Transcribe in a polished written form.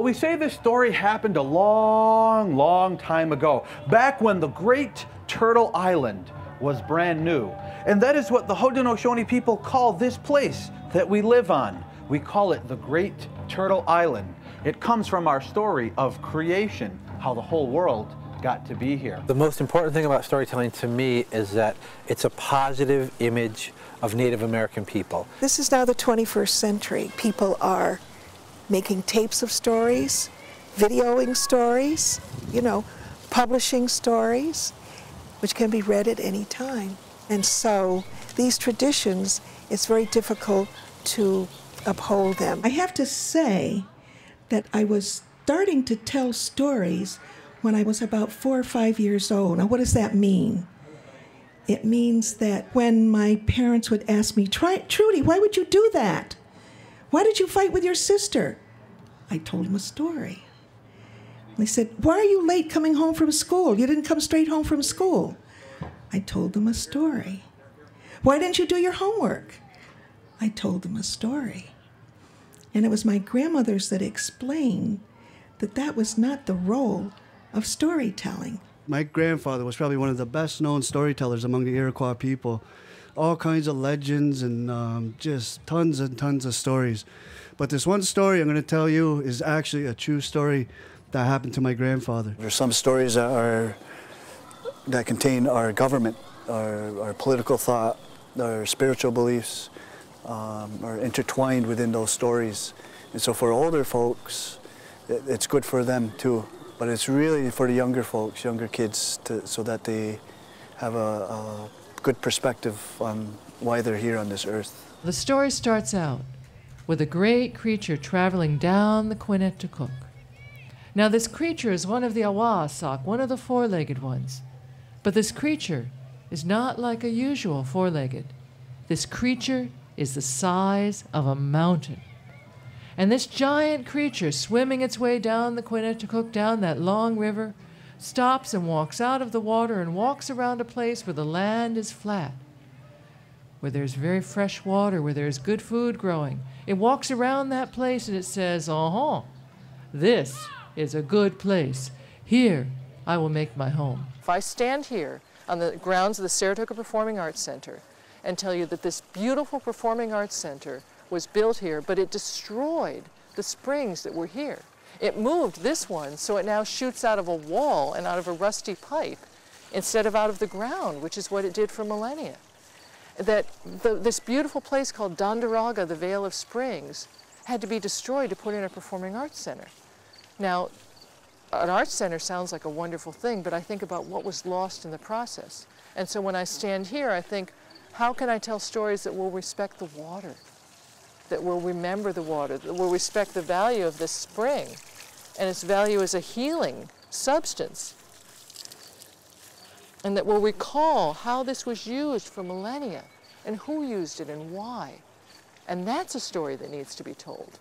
We say this story happened a long, long time ago, back when the Great Turtle Island was brand new. And that is what the Haudenosaunee people call this place that we live on. We call it the Great Turtle Island. It comes from our story of creation, how the whole world got to be here. The most important thing about storytelling to me is that it's a positive image of Native American people. This is now the 21st century. People are making tapes of stories, videoing stories, publishing stories, which can be read at any time. And so these traditions, it's very difficult to uphold them. I have to say that I was starting to tell stories when I was about 4 or 5 years old. Now, what does that mean? It means that when my parents would ask me, Trudi, why would you do that? Why did you fight with your sister? I told them a story. They said, why are you late coming home from school? You didn't come straight home from school. I told them a story. Why didn't you do your homework? I told them a story. And it was my grandmothers that explained that that was not the role of storytelling. My grandfather was probably one of the best known storytellers among the Iroquois people. All kinds of legends and just tons and tons of stories. But this one story I'm going to tell you is actually a true story that happened to my grandfather. There's some stories that contain our government, our political thought, our spiritual beliefs are intertwined within those stories. And so for older folks, it's good for them too. But it's really for the younger folks, younger kids, so that they have a good perspective on why they're here on this earth. The story starts out with a great creature traveling down the Quinnettucook. Now this creature is one of the Awasak, one of the four-legged ones. But this creature is not like a usual four-legged. This creature is the size of a mountain. And this giant creature, swimming its way down the Quinnettucook, down that long river, stops and walks out of the water and walks around a place where the land is flat, where there's very fresh water, where there's good food growing. It walks around that place and it says, this is a good place. Here I will make my home. If I stand here on the grounds of the Saratoga Performing Arts Center and tell you that this beautiful Performing Arts Center was built here, but it destroyed the springs that were here. It moved this one so it now shoots out of a wall and out of a rusty pipe instead of out of the ground, which is what it did for millennia. That this beautiful place called Donderaga, the Vale of Springs, had to be destroyed to put in a performing arts center. Now, an arts center sounds like a wonderful thing, but I think about what was lost in the process. And so when I stand here, I think, how can I tell stories that will respect the water, that will remember the water, that will respect the value of this spring and its value as a healing substance, and that will recall how this was used for millennia and who used it and why. And that's a story that needs to be told.